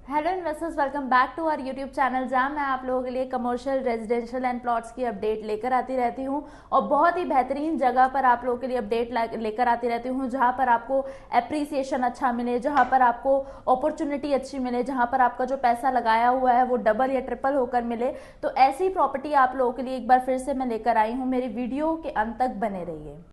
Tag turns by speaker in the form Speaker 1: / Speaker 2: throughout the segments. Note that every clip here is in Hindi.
Speaker 1: Hello investors, welcome back to our YouTube channel जहाँ मैं आप लोगों के लिए कमर्शियल, रेजिडेंशियल एंड प्लॉट्स की अपडेट लेकर आती रहती हूँ और बहुत ही बेहतरीन जगह पर आप लोगों के लिए अपडेट लेकर आती रहती हूँ जहाँ पर आपको एप्रिसिएशन अच्छा मिले, जहाँ पर आपको अपॉर्चुनिटी अच्छी मिले, जहाँ पर आपका जो पैसा लगाया हुआ है वो डबल या ट्रिपल होकर मिले। तो ऐसी प्रॉपर्टी आप लोगों के लिए एक बार फिर से मैं लेकर आई हूँ। मेरी वीडियो के अंत तक बने रहिए।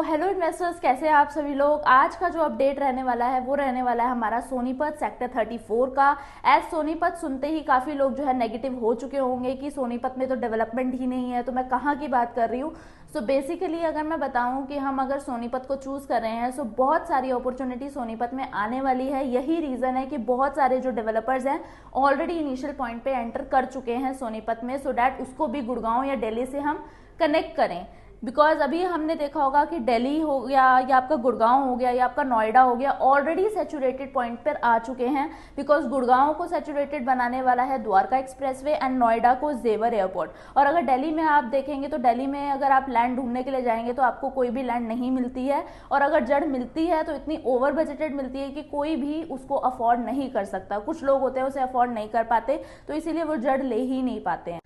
Speaker 1: हेलो इन्वेस्टर्स, कैसे हैं आप सभी लोग। आज का जो अपडेट रहने वाला है वो रहने वाला है हमारा सोनीपत सेक्टर 34 का। एज सोनीपत सुनते ही काफ़ी लोग जो है नेगेटिव हो चुके होंगे कि सोनीपत में तो डेवलपमेंट ही नहीं है, तो मैं कहाँ की बात कर रही हूँ। बेसिकली अगर मैं बताऊं कि हम अगर सोनीपत को चूज़ कर रहे हैं, बहुत सारी अपॉर्चुनिटी सोनीपत में आने वाली है। यही रीज़न है कि बहुत सारे जो डेवलपर्स हैं ऑलरेडी इनिशियल पॉइंट पे एंटर कर चुके हैं सोनीपत में, सो डैट उसको भी गुड़गांव या दिल्ली से हम कनेक्ट करें। बिकॉज अभी हमने देखा होगा कि दिल्ली हो गया या आपका गुड़गांव हो गया या आपका नोएडा हो गया, ऑलरेडी सैचुरेटेड पॉइंट पर आ चुके हैं। बिकॉज गुड़गांव को सैचुरेटेड बनाने वाला है द्वारका एक्सप्रेसवे एंड नोएडा को जेवर एयरपोर्ट। और अगर दिल्ली में आप देखेंगे तो दिल्ली में अगर आप लैंड ढूंढने के लिए जाएंगे तो आपको कोई भी लैंड नहीं मिलती है, और अगर जड़ मिलती है तो इतनी ओवर बजटेड मिलती है कि कोई भी उसको अफोर्ड नहीं कर सकता। कुछ लोग होते हैं उसे अफोर्ड नहीं कर पाते, तो इसीलिए वो जड़ ले ही नहीं पाते हैं।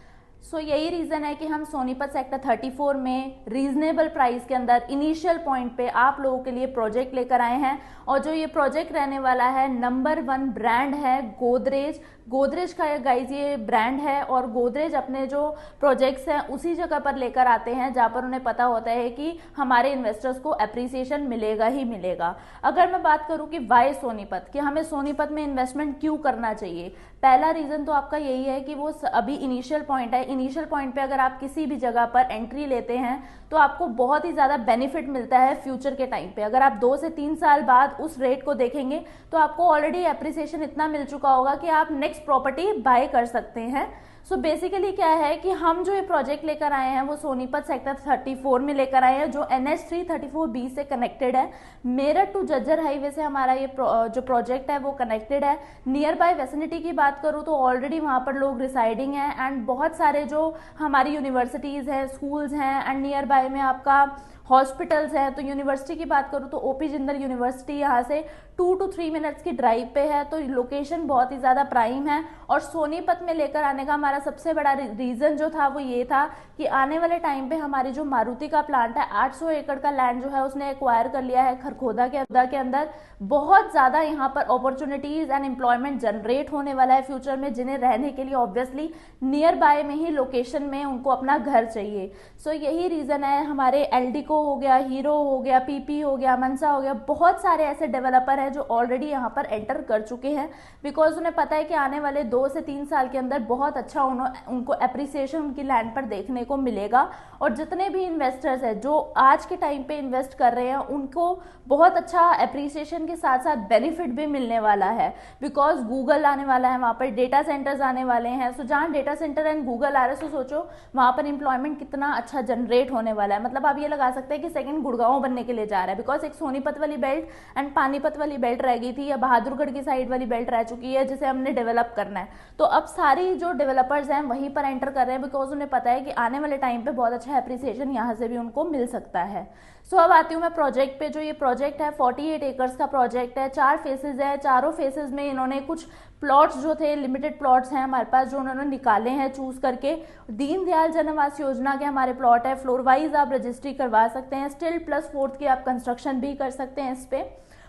Speaker 1: यही रीज़न है कि हम सोनीपत सेक्टर 34 में रीजनेबल प्राइस के अंदर इनिशियल पॉइंट पे आप लोगों के लिए प्रोजेक्ट लेकर आए हैं। और जो ये प्रोजेक्ट रहने वाला है, नंबर 1 ब्रांड है गोदरेज। गोदरेज का गाइज ये ब्रांड है, और गोदरेज अपने जो प्रोजेक्ट्स हैं उसी जगह पर लेकर आते हैं जहाँ पर उन्हें पता होता है कि हमारे इन्वेस्टर्स को अप्रिसिएशन मिलेगा ही मिलेगा। अगर मैं बात करूँ कि वाई सोनीपत, कि हमें सोनीपत में इन्वेस्टमेंट क्यों करना चाहिए, पहला रीज़न तो आपका यही है कि वो अभी इनिशियल पॉइंट है। इनिशियल पॉइंट पे अगर आप किसी भी जगह पर एंट्री लेते हैं तो आपको बहुत ही ज़्यादा बेनिफिट मिलता है फ्यूचर के टाइम पे। अगर आप 2 से 3 साल बाद उस रेट को देखेंगे तो आपको ऑलरेडी एप्रिसिएशन इतना मिल चुका होगा कि आप नेक्स्ट प्रॉपर्टी बाय कर सकते हैं। बेसिकली क्या है कि हम जो ये प्रोजेक्ट लेकर आए हैं वो सोनीपत सेक्टर 34 में लेकर आए हैं, जो NH 334B से कनेक्टेड है। मेरठ टू जज्जर हाईवे से हमारा ये जो प्रोजेक्ट है वो कनेक्टेड है। नियर बाय वेसिनिटी की बात करूँ तो ऑलरेडी वहाँ पर लोग रिसाइडिंग हैं, एंड बहुत सारे जो हमारी यूनिवर्सिटीज़ हैं, स्कूल्स हैं, एंड नियर बाय में आपका हॉस्पिटल्स हैं। तो यूनिवर्सिटी की बात करूँ तो OP जिंदल यूनिवर्सिटी यहाँ से 2 to 3 मिनट्स की ड्राइव पे है, तो लोकेशन बहुत ही ज़्यादा प्राइम है। और सोनीपत में लेकर आने का हमारा सबसे बड़ा रीज़न जो था वो ये था कि आने वाले टाइम पे हमारी जो मारुति का प्लांट है, 800 एकड़ का लैंड जो है उसने एक्वायर कर लिया है खरखोदा के अंदर। बहुत ज़्यादा यहाँ पर अपॉर्चुनिटीज़ एंड एम्प्लॉयमेंट जनरेट होने वाला है फ्यूचर में, जिन्हें रहने के लिए ऑब्वियसली नियर बाय में ही लोकेशन में उनको अपना घर चाहिए। यही रीज़न है। हमारे एल्डिको हो गया, हीरो हो गया, PP हो गया, मनसा हो गया, बहुत सारे ऐसे डेवलपर हैं जो ऑलरेडी यहाँ पर एंटर कर चुके हैं। बिकॉज उन्हें पता है कि आने वाले 2 से 3 साल के अंदर बहुत अच्छा उनको अप्रिसिएशन उनकी लैंड पर देखने को मिलेगा। और जितने भी इन्वेस्टर्स हैं जो आज के टाइम पे इन्वेस्ट कर रहे हैं उनको बहुत अच्छा अप्रिसिएशन के साथ साथ बेनिफिट भी मिलने वाला है। बिकॉज गूगल आने वाला है, वहाँ पर डेटा सेंटर्स आने वाले हैं। जहाँ डेटा सेंटर एंड गूगल आ रहे हैं, सोचो वहाँ पर एम्प्लॉयमेंट कितना अच्छा जनरेट होने वाला है। मतलब आप ये लगा सकते हैं कि सेकंड गुड़गांव बनने के लिए जा रहा है। बिकॉज एक सोनीपत वाली बेल्ट एंड पानीपत वाली बेल्ट रह गई थी, या बहादुरगढ़ की साइड वाली बेल्ट रह चुकी है जिसे हमने डेवलप करना है। तो अब सारी जो डेवलपर्स हैं वहीं पर एंटर कर रहे हैं, बिकॉज उन्हें पता है कि आने वाले टाइम पे बहुत अच्छा एप्रिसिएशन यहाँ से भी उनको मिल सकता है। अब आती हूँ मैं प्रोजेक्ट पे। जो ये प्रोजेक्ट है 48 एकर्स का प्रोजेक्ट है, 4 फेसेज है। चारों फेसेज में इन्होंने कुछ प्लॉट्स जो थे, लिमिटेड प्लॉट्स हैं हमारे पास, जो उन्होंने निकाले हैं चूज करके। दीनदयाल जन आवास योजना के हमारे प्लॉट है। फ्लोर वाइज आप रजिस्ट्री करवा सकते हैं, स्टिल +4th की आप कंस्ट्रक्शन भी कर सकते हैं इस पे।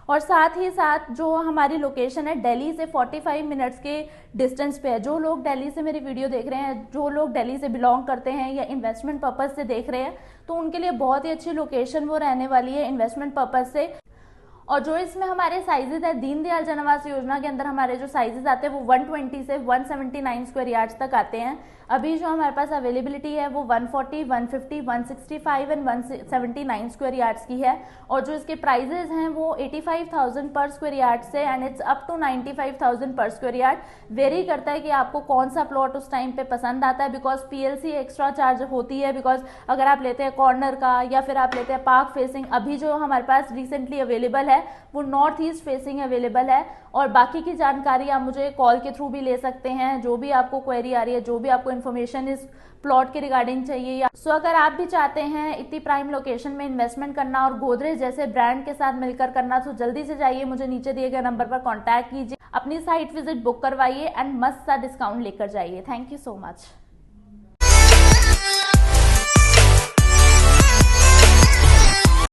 Speaker 1: और साथ ही साथ जो हमारी लोकेशन है दिल्ली से 45 मिनट्स के डिस्टेंस पे है। जो लोग दिल्ली से मेरी वीडियो देख रहे हैं, जो लोग दिल्ली से बिलोंग करते हैं या इन्वेस्टमेंट पर्पज से देख रहे हैं, तो उनके लिए बहुत ही अच्छी लोकेशन वो रहने वाली है इन्वेस्टमेंट पर्पज से। और जो इसमें हमारे साइजेस है, दीनदयाल जन आवास योजना के अंदर हमारे जो साइजेस आते हैं वो 120 से 179 स्क्वायर यार्ड्स तक आते हैं। अभी जो हमारे पास अवेलेबिलिटी है वो 140, 150, 165 एंड 179 स्क्वायर यार्ड्स की है। और जो इसके प्राइजेस हैं वो 85,000 पर स्क्वायर यार्ड से एंड इट्स अप टू 95,000 पर स्क्वायर यार्ड। वेरी करता है कि आपको कौन सा प्लॉट उस टाइम पे पसंद आता है। बिकॉज PLC एक्स्ट्रा चार्ज होती है। बिकॉज अगर आप लेते हैं कॉर्नर का या फिर आप लेते हैं पार्क फेसिंग, अभी जो हमारे पास रिसेंटली अवेलेबल है है वो नॉर्थ ईस्ट फेसिंग अवेलेबल है। और बाकी की जानकारी आप मुझे कॉल के थ्रू भी ले सकते हैं, जो भी आपको क्वेरी आ रही है, जो भी आपको इन्फॉर्मेशन इस प्लॉट के रिगार्डिंग चाहिए। या अगर आप भी चाहते हैं इतनी प्राइम लोकेशन में इन्वेस्टमेंट करना और गोदरेज जैसे ब्रांड के साथ मिलकर करना, तो जल्दी से जाइए, मुझे नीचे दिए गए नंबर पर कॉन्टैक्ट कीजिए, अपनी साइट विजिट बुक करवाइए एंड मस्त सा डिस्काउंट लेकर जाइए। Thank you so much.